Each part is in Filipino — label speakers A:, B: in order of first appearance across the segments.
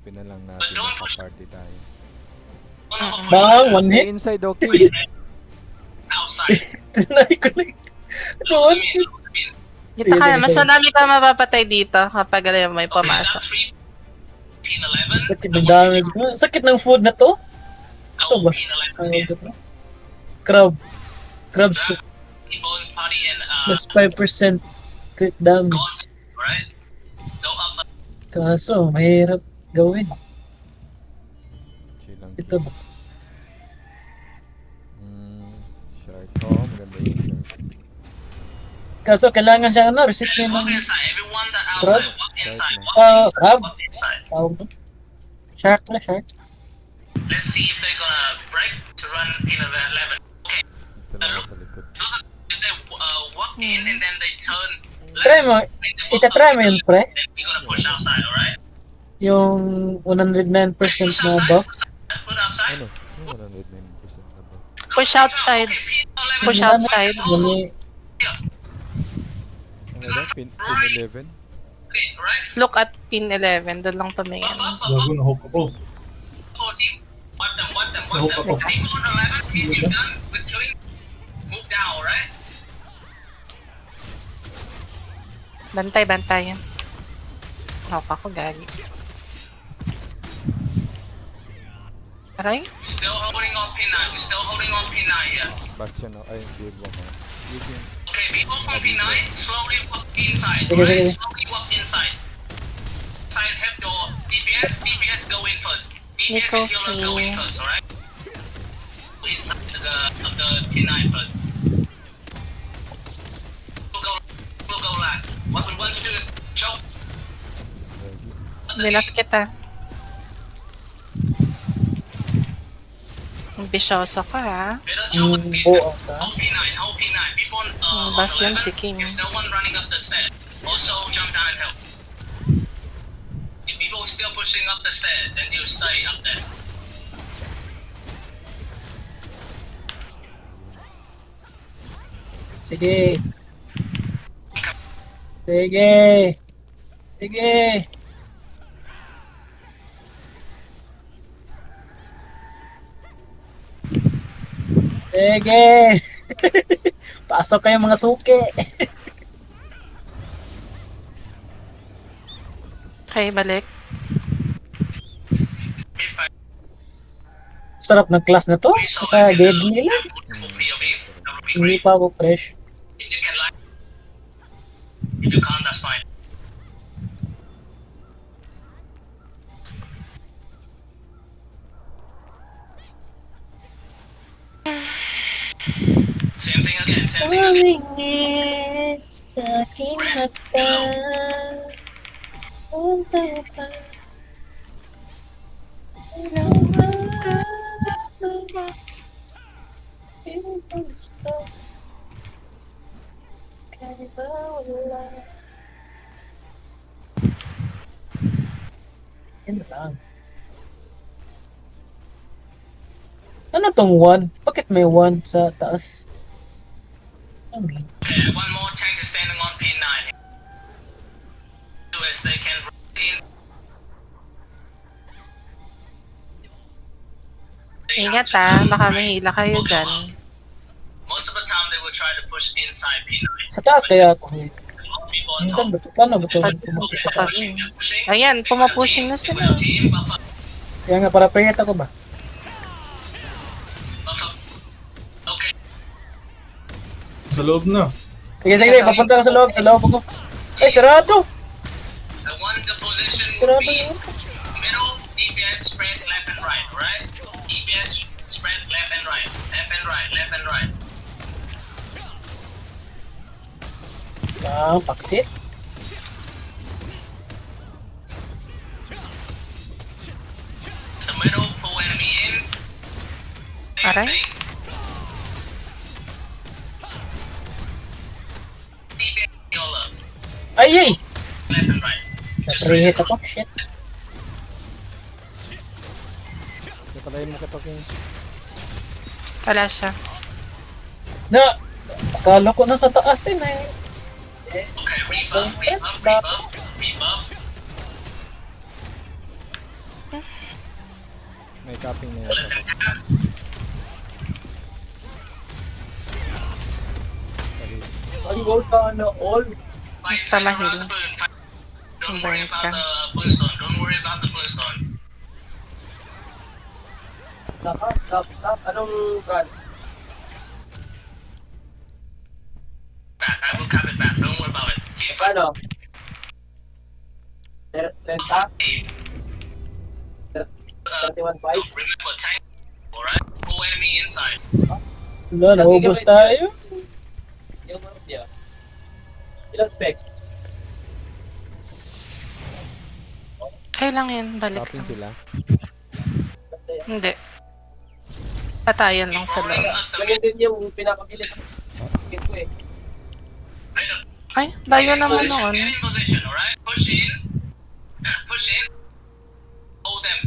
A: Isipin na lang natin naka-party tayo.
B: Bang, one
A: Stay
B: hit.
A: inside, okay?
B: Tinay ko lang. Doon.
C: Dito ka na, mas marami ka mapapatay dito kapag alam mo may pumasok.
B: Sakit ng damage ko. Sakit ng food na to. Ito ba? Crab. Crab soup. Plus 5% crit damage. Kaso, mahirap gawin.
A: Chill lang.
B: Ito ba?
A: Shark. Oo, maganda yung shark.
B: Kaso, kailangan siya reset niya ng crab.
A: Shark na.
B: Crab. Tawag to. Shark pala, shark.
D: Let's see if they're gonna break to run in 11. Okay.
A: Ito lang ako sa likod.
D: If they walk in and then they turn
B: Try mo. Itatry mo yun, pre.
D: then we're gonna push outside, alright?
B: Yung 109% na buff.
D: Put outside.
A: Ano? Yung 109% na ba?
C: Push outside. Push outside.
B: Mali.
A: Ano ba? Pin 11?
D: Okay, alright?
C: Look at pin 11. Doon lang tumingin.
E: Gago na hope ako.
D: 14. Wipe them, wipe them,
E: Hope
D: wipe them.
E: ako.
D: People on 11, if you're done with killing, move down, alright?
C: Bantay, bantay. Hawak ako, gagi. Aray?
D: We're still holding on P9, we're still holding on P9 here.
A: Bastion ako. Ay, hindi ba mo? Yun.
D: Okay, people from P9, slowly walk inside,
B: Sige,
D: alright?
B: sige.
D: Slowly walk inside. Inside, help your DPS, DPS go in first. DPS and healer go in first, alright? Inside of the P9 first. We'll go last. What we want to do is choke.
C: Bilas kita. Ambisyoso ka, ha?
D: Better choke with P9.
B: Buo ka.
D: Hold P9, hold P9. People on
C: Buff yan
D: 11,
C: si King.
D: there's no one running up the stairs. Also jump down and help. If people are still pushing up the stairs, then you stay up there.
B: Sige. Sige. Sige. Sige. Pasok kayo mga suki.
C: Okay, balik.
D: If I
B: Sarap ng class na to. Sa deadly lang. Hindi pa ako fresh.
D: If you can like, if you can't, that's fine. Same thing again, same thing again.
B: Tumingin sa aking mata. Punta pa. Gusto. Kahit ba wala. Yan lang. Ano tong 1? Bakit may 1 sa taas? I mean,
D: Okay, one more tank is standing on P9. Do is they can run in.
C: Ingat, ha? Baka mahila kayo dyan.
D: Most of the time they will try to push inside P9.
B: sa taas kaya ako.
D: A lot of people on
B: Minsan
D: top.
B: ba ito? Paano ba ito?
D: Okay,
C: Sa
D: they're
C: taas.
D: pushing, they're pushing.
C: Ayan,
D: Stick with your
C: pumapushing
D: team,
C: na
D: stick
C: sila.
D: with your team, buffer,
B: Kaya nga para prayet ako ba?
D: buffer. Okay,
E: Sa loob na.
B: Sige, sige, papunta ko sa loob ako. Ay, sarado!
D: I want the position will
B: Sarado
D: be
B: yun.
D: middle, DPS spread left and right, right? DPS spread left and right, left and right, left and right.
B: Ah, paksit.
D: The middle, pull enemy in. Same
C: Aray.
D: thing. DPS healer,
B: Ay, ay!
D: left and right. Just
B: Na-prehit ako. Shit.
A: Napalayin mo kita, King.
C: Wala siya.
B: Na, akala ko na sa taas din eh.
D: Okay, rebuff,
B: That's
D: rebuff, rebuff, rebuff.
A: May capping na yata. Sorry.
B: Ang go sa ano, all.
D: Fight
C: Sama
D: around
C: heal.
D: the boon. Don't worry
C: Burn
D: about
C: ka.
D: the boonstone. Don't worry about the boonstone.
B: Stop. Anong brand?
D: Back. I will cap it back. Don't worry about it. Keep
B: Ano? Lenta?
D: fighting.
B: 31.5?
D: Remember, tank. Alright? Full enemy inside.
B: Wala, naubos tayo. Yung ano niya? Ilang spec?
C: Okay lang yun, balik
A: Capping
C: lang.
A: sila.
C: Hindi. Patayan lang sa
D: Rolling
C: loob.
D: at the
B: Lagyan din yung pinakabilis sa kit ko eh.
D: mid.
C: Ay, layo naman
D: Position.
C: noon.
D: Get in position, alright? Push in. Push in. Hold them.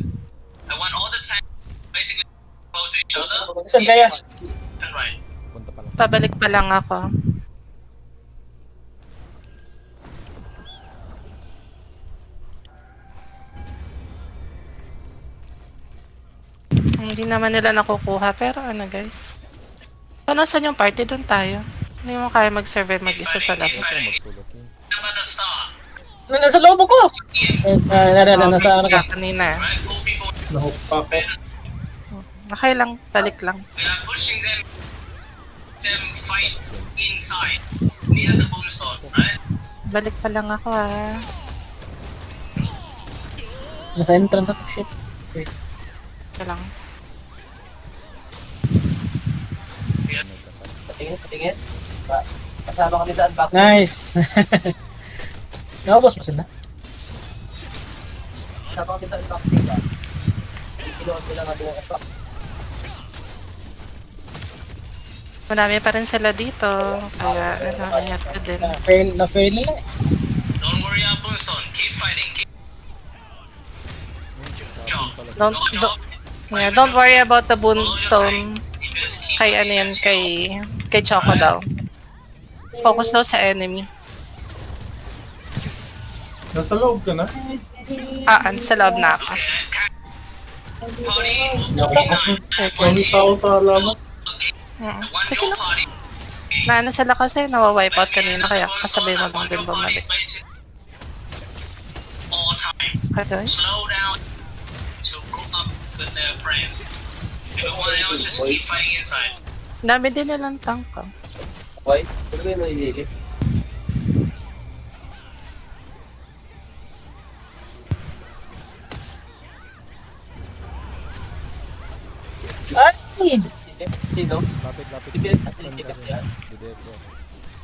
D: I want all the tanks basically close to each other.
B: Saan kaya?
D: And right.
A: Punta pa lang.
C: Pabalik pa lang ako. Hindi naman nila nakukuha, pero ano guys. So, nasan yung party? Doon tayo. Hindi mo kaya mag-survive mag-isa sa labas.
A: Ito magsulok yun.
D: Number the star.
B: Nasa loob ako! Nasa ano ka?
C: Kanina.
D: Right? Four people.
E: Nahook pa ako.
C: Okay lang, balik lang.
D: We are pushing them. Them fight inside near the boomstone, right?
C: Balik pa lang ako ah.
B: Nasa entrance ako, shit. Wait.
C: Ito lang.
B: Patingin. Kasama kami sa unboxing. Nice! Naubos mo sila? Kasama kami sa unboxing ba? Kinuha nila nga doon unbox.
C: Marami pa rin sila dito. Kaya ano, ingat ka din.
B: Na-fail nila eh.
D: Don't worry about boomstone. Keep fighting. Keep job.
C: Don't,
D: No job.
C: yeah, don't worry about the boonstone.
D: You just keep
C: Kay ano yan, kay Choco daw. Focus daw sa enemy.
E: Nasa loob ka na?
C: Sa loob na ako.
D: Party will be
E: Kami tao sa halaman.
D: One
C: Sige
D: your
C: lang.
D: party.
C: Naano sila kasi, nawawipe out kanina, kaya kasabay mo lang din bumalik.
D: All time.
C: Okay.
D: Slow down to group up with their friends. Everyone else just keep fighting inside.
C: Dami din nilang tank oh.
B: Why? Ano ba yung nahihili? Ay! Sino?
A: Lapit.
B: Si Bill,
A: Punta
B: sikat
A: rin.
B: yan.
A: Diretso.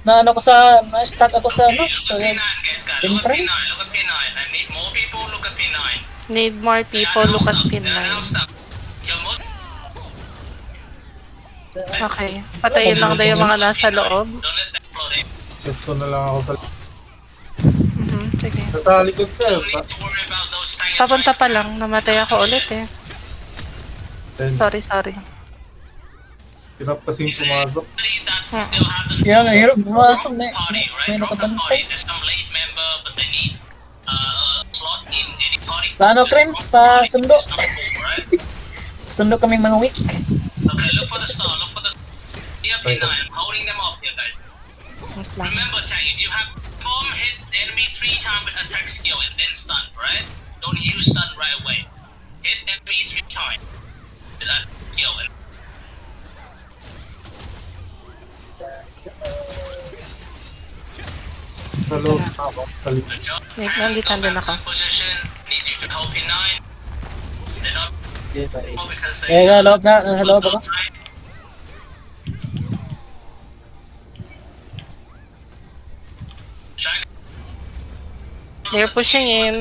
B: Na-stuck ako sa ano?
D: Look at P9, guys. Look at
B: Entrance?
D: P9. Look at P9. I need more people. Look at P9.
C: Need more people, look at pin
D: They are now
C: 9.
D: stuck. Kill most.
C: Okay. Patayin lang daw yung mga nasa loob.
D: Don't let them float in.
E: Set ko na lang ako sa...
C: Sige.
E: Nasa likod ka.
D: Don't need to worry about those tiny
C: Papunta pa lang, namatay ako ulit eh.
E: Then,
C: Sorry.
E: hirap kasing pumasok.
D: that still happens.
B: Yan, hirap pumasok na
D: Party, right?
B: may
D: From the
B: nakabantay.
D: party, there's some late member, but they need a slot in any party.
B: Paano, Krim? Pasundo.
D: It's not full, right?
B: Sundo kaming mga weak.
D: Okay, look for the star. Look for the. Here, P9. I'm holding them up here, guys.
C: Wait lang.
D: Remember, Tag, if you have bomb, hit the enemy 3 times with attack skill and then stun, right? Don't use stun right away. Hit enemy 3 times with that skill and
E: Sa loob ako. Sa likod.
D: good job.
C: Wait, nandito
D: Go
C: din
D: back
C: ako.
D: to position. Need you to hold P9. They're not because they.
B: Eh, nasa loob ako.
C: They're pushing in.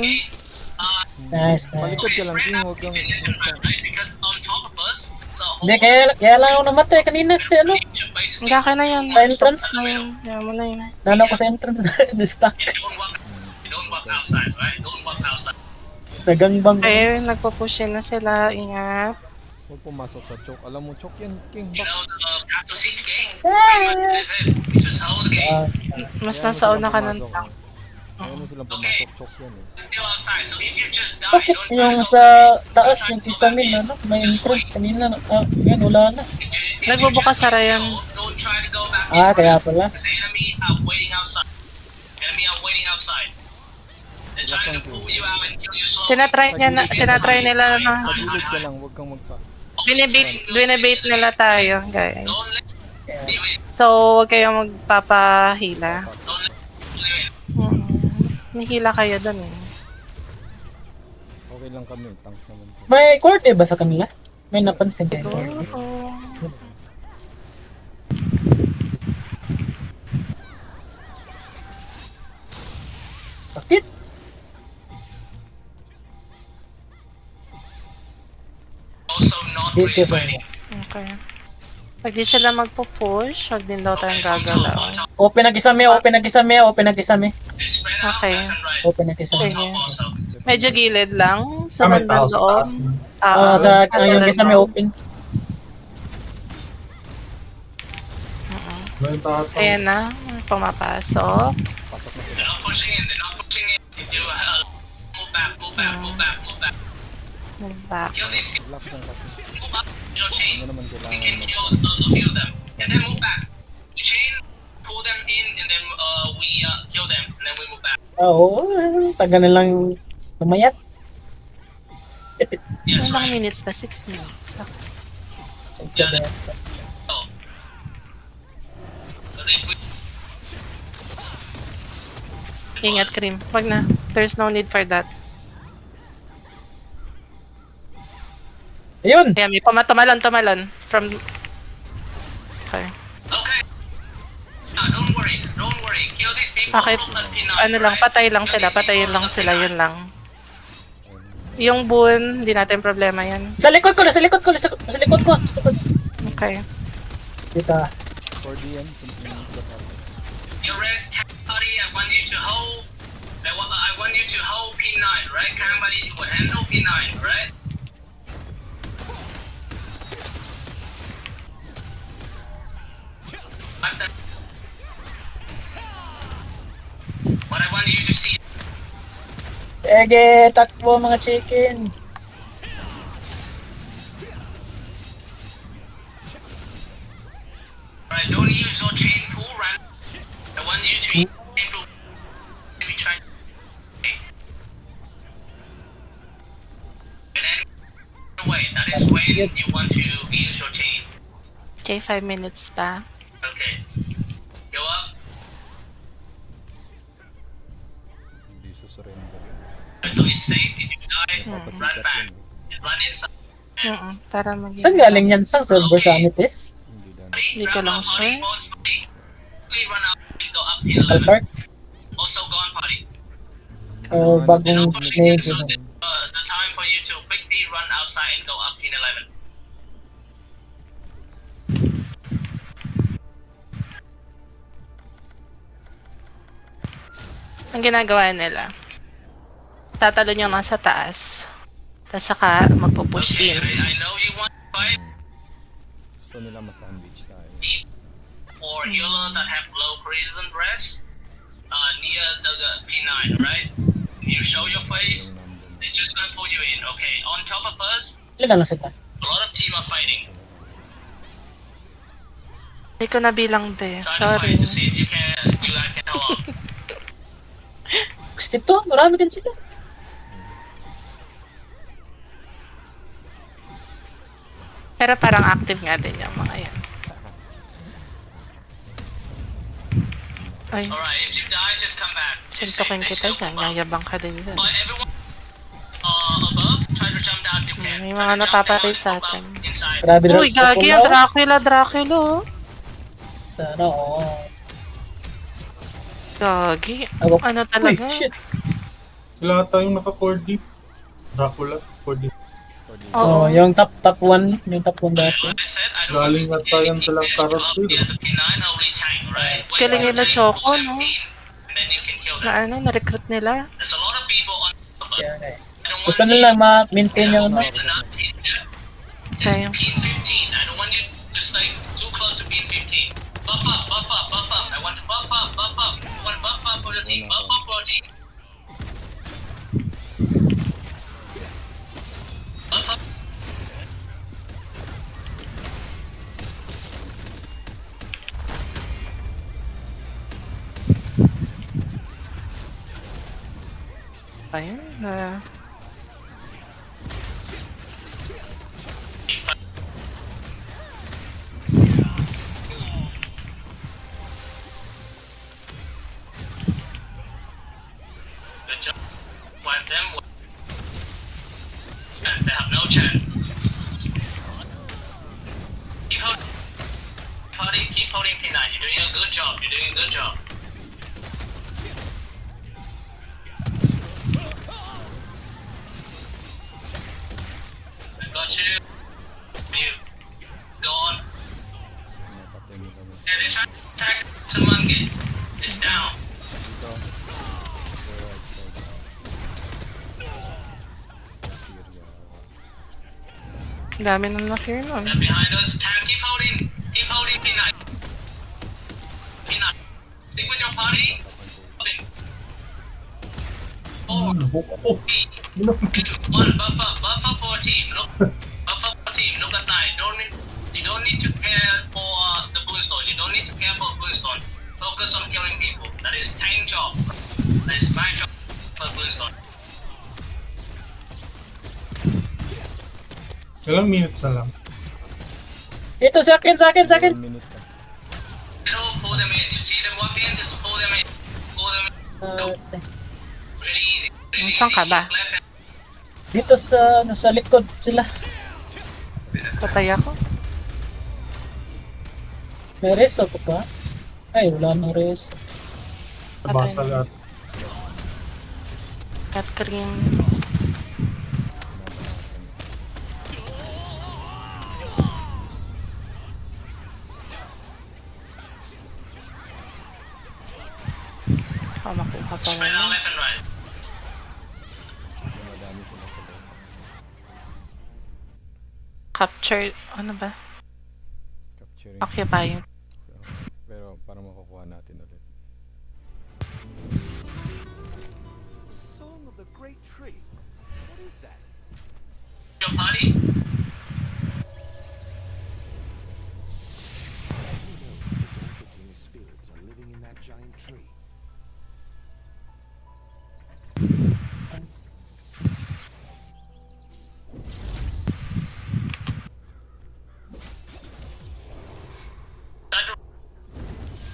B: Nice.
A: Malikod ka lang, King. Huwag kang...
D: Because on top of us, the whole
B: Hindi, kaya lang ako namatay kanina kasi ano.
D: basically.
C: Hindi ka na yun.
B: Sa entrance?
C: Yan mo na yun.
B: Nano ko sa entrance na stuck.
D: Don't walk outside, right? Don't walk outside.
B: Nagangbang.
C: Okay, nagpo-push in na sila. Ingat.
A: Huwag pumasok sa choke. Alam mo, choke yan, King.
D: You know the Castle Siege game?
B: Ah!
D: That's it. We just hold the game.
B: Ah,
C: Mas
A: Kaya mo
C: nasa
A: sila
C: una ka ng
A: pumasok,
C: tank.
A: Ayaw mo silang pumasok. Choke yan eh.
D: Still outside, so if you just die,
B: Bakit
D: don't try
B: yung
D: to go
B: sa taas, yung Kisamin, ano? May entrance kanina. Yan, wala na.
D: If you
C: Nagbubukas
D: just
C: sara
D: need to
C: yan.
D: go, don't try to go back
B: Ah,
D: in.
B: kaya pala.
D: Because the enemy are waiting outside. Enemy are waiting outside. They're trying to pull you out and kill you slowly.
C: Tinatry nila na
A: Pagilid ka lang, huwag kang magpa...
C: binibait nila tayo, guys.
D: Don't let you in.
C: So, huwag kayong magpapahila.
D: Don't let you in.
C: May hila kayo dun eh.
A: Okay lang kami, tank naman po.
B: May korte ba sa kanila? May napansin kayo.
C: Oo.
B: Bakit?
D: Also not
B: Dito
D: really
B: sa
D: fighting.
C: Okay. Pag di sila magpo-push, wag din daw tayong gagalaw.
B: Open na kisame, open na kisame, open na kisame.
D: Spread out
C: Okay.
D: left and right.
B: Open na kisame.
C: Sige.
D: Also.
C: Medyo gilid lang sa
E: May
C: bandang
E: tao sa
C: loob.
E: taas.
B: Sa yung kisame open.
E: May tao.
C: Ayan na, pumapasok.
D: They're not pushing in. They're not pushing in. If you move back, move back, move back, move back.
C: Move back.
D: Kill these people.
A: Relax lang kasi.
D: Move up your chain.
A: Ano naman
D: We
A: kailangan
D: can
A: mo.
D: kill a few of them. And then move back. We chain, pull them in, and then we kill them, and then we move back.
B: Oo, taga na lang lumayat.
D: Yes,
C: Ilang
D: right.
C: minutes ba? 6 minutes. Okay.
D: Oh. But if we
C: Ingat, Cream. Wag na. There's no need for that.
B: Ayun!
C: Ayan, may tumalon. From... Okay.
D: okay. Don't worry. Don't worry. Kill these people.
C: Okay.
D: From the P9,
C: Ano lang,
D: right?
C: patay lang
D: Kill
C: sila.
D: these
C: Patayin
D: people
C: lang
D: from
C: sila.
D: the
C: Yun lang. Yung boon, hindi natin problema yan.
B: Sa likod ko, sa likod ko, sa likod ko. Sa likod.
C: Okay.
B: Dito.
A: 4DM, continue to the party.
D: You rest, Kambari. I want you to hold. I want you to hold P9, right? Kambari will handle P9, right? What I want you to see.
B: Ege, takbo mga chicken.
D: Right, don't use your chain pool run. I want you to use chain pool. Maybe try. Okay. And then away. That is when you want to use your chain.
C: Okay, 5 minutes pa.
D: Okay. Go up.
A: Hindi susurrender.
D: So it's safe. If you die, run
A: Papasikat
D: back.
A: yun eh.
D: Run inside.
C: Para mag-
B: Saan galing yan? Saan server sa Anites?
A: Hindi daan.
C: Hindi ko lang sure.
D: Quickly run out and go up P11.
B: Alcart?
D: Also go on party.
B: O
D: They're
B: bagong
D: not pushing in,
B: medyo
D: so the time for you to quickly run outside and go up P11.
C: Ang ginagawa nila, tatalon yung nasa taas. Tapos saka magpo-push
D: Okay,
C: in.
D: I know you want to fight
A: Gusto nila ma-sandwich tayo.
D: or healer that have low prison rest near the P9, right? You show your face,
A: Yung nandun.
D: they're just gonna pull you in. Okay, on top of us,
B: Ilan lang sila?
D: a lot of team are fighting.
C: Hindi ko nabilang be.
D: Try to
C: Sorry.
D: fight to see if you guys can hold up.
B: 62? Marami din sila.
C: Pero parang active nga din yung mga yan. Ay,
D: Alright, if you die, just come back. Just
C: suntukin
D: say they
C: kita
D: still
C: dyan.
D: move up.
C: Yayabang ka din dyan.
D: But everyone above, try to jump down if you can.
C: May
D: Try
C: mga
D: to jump
C: napapatay
D: down,
C: sa
D: jump
C: atin.
D: up inside.
B: Grabe
C: Uy, gagi ang Dracula, oh.
B: Sana, oo.
C: Gagi.
B: Ako.
C: Ano
B: Uy,
C: talaga?
B: shit.
E: Sila tayong naka-4D. Dracula, 4D.
B: Oh,
C: Oo.
B: yung top 1, yung top 1 dati.
D: Like I said, I don't
E: Galing
D: want
E: at tayo sa
D: anything
E: Taros
D: to up
E: Field.
D: near the P9 only tank, right? When
C: Galing
D: you
C: nila
D: tank,
C: Choco,
D: pull them
C: no?
D: in, and then you can kill them.
C: Na ano, na-recruit nila.
D: There's a lot of people on top of
B: Kaya,
D: us.
B: okay.
D: I don't
B: Gusto
D: want
B: nila ma-maintain yung ano.
D: you to not hit them.
C: Kaya.
D: It's P15. I don't want you just like too close to P15. Buff up, buff up, buff up. I want to buff up, buff up. I want to buff up for for the team. Buff up for the team. Buff up.
C: Ayun na.
D: Good job. Wipe them. And they have no chance. Keep holding P9. You're doing a good job. You're doing a good job. I got you. You. Go on.
A: Napatay nila mo.
D: Yeah, they try to attack Samangi. It's down.
A: Dito. Sa right side. Syria.
C: Ang dami nang na-clear nun.
D: They're behind us. Tank, keep holding. Keep holding P9. P9. Stick with your party. Holding. Four,
E: Oh,
D: three, two, one. Buff up for a team. Look, buff up for a team. Look at nine. You don't need to care for the Boonstone. You don't need to care for Boonstone. Focus on killing people. That is tank job. That is my job for Boonstone.
E: ilang minutes na lang.
B: Dito, sa akin, sa akin, sa akin.
A: 1 minute pa.
D: Pull them in. You see them walking? Just pull them in. Pull them in. Really easy. Really easy.
C: Saan ka ba?
D: Look left and
B: Dito sa, ano, sa likod sila.
C: Patay ako.
B: May reso pa ba? Ay, wala nang reso.
E: Nabasa lahat.
C: At cream. Makuha pa
D: spread out
C: rin.
D: left and right.
A: Madami sila sa loob.
C: Capture, ano ba?
A: Capturing.
C: Occupying.
A: Pero para makukuha natin ulit.
F: Song of the Great Tree. What is that?
D: Your party?
F: King spirits are living in that giant tree.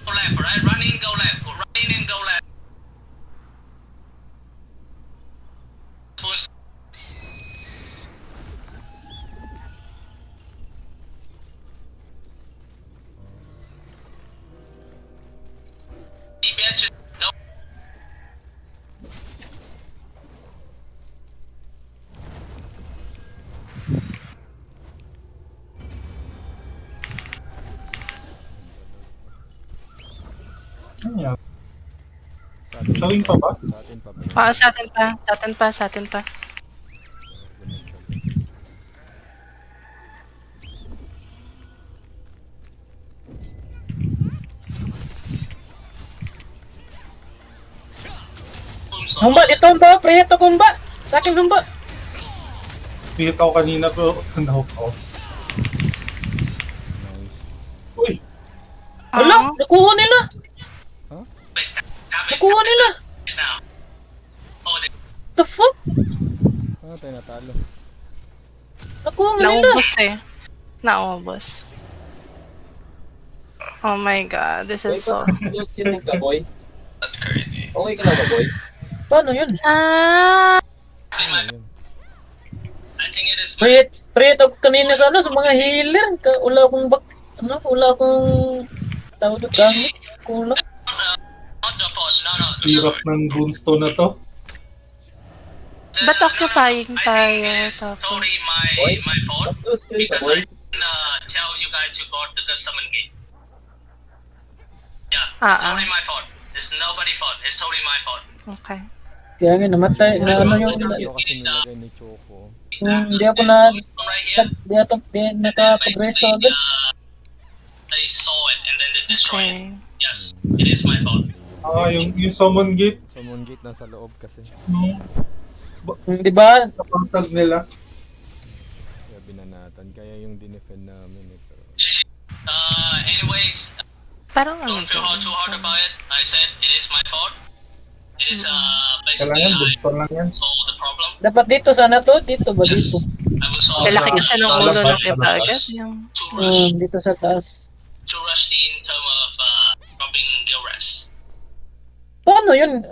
D: Go left, right? Run in, go left. Run in and go left. Boost. DPS just go.
E: Ano yan?
A: Sa
E: Sa atin pa ba?
A: Sa atin pa ba?
C: Sa atin pa, sa atin pa, sa atin pa.
A: Ganun pala.
B: Humba, dito humba, preheto humba. Sa akin humba.
E: Pilit ako kanina pero nahook ako.
A: Nice.
E: Uy!
B: Wala, nakuha nila.
D: Wait, tap it
B: Nakuha nila.
D: now. Hold it.
B: The fuck?
A: Ah, tayo natalo.
B: Nakuha nga nila.
C: Naubos eh. Naubos. Oh my god, this is so...
B: boy.
D: That's crazy.
B: Okay ka na ba, boy? Paano yun?
C: Ah!
A: Ayun.
D: I think it is my
B: Preheto ko kanina sa ano, sa mga healer. Wala akong wala akong tawag doon, gamit. Kulang.
D: not the fault. No.
E: Hirap ng Boonstone na to.
C: Ba't occupying
D: I
C: tayo
D: think it is
C: sa
D: totally my fault because I didn't tell you guys to go to the summon gate. Yeah, it's totally my fault. It's nobody's fault. It's totally my fault.
C: Okay.
B: Kaya nga, namatay, na ano yung,
A: Ito kasi nilagay ni Choco.
B: hindi ako na,
D: From right here,
B: di nakapagreso agad.
D: they saw it and then they destroyed it.
C: Okay.
D: Yes, it is my fault.
E: Yung summon gate,
A: Summon gate nasa loob kasi.
E: no?
B: Di ba?
E: Napantag nila.
A: Kaya binanatan. Kaya yung dinefend namin eh. Pero
D: Anyways,
C: Parang ano
D: don't feel too hard about it. I said it is my fault. It is basically
E: Kailangan,
D: I
E: bookstore lang yan.
D: solved the problem.
B: Dapat dito sana to. Dito ba
D: Yes,
B: dito?
D: I will solve
C: Sa laki
D: it.
C: kasi ng ulo ng iba agad. Yung
B: Dito sa taas.
D: To rush in terms of dropping Gilres.
B: Paano yun?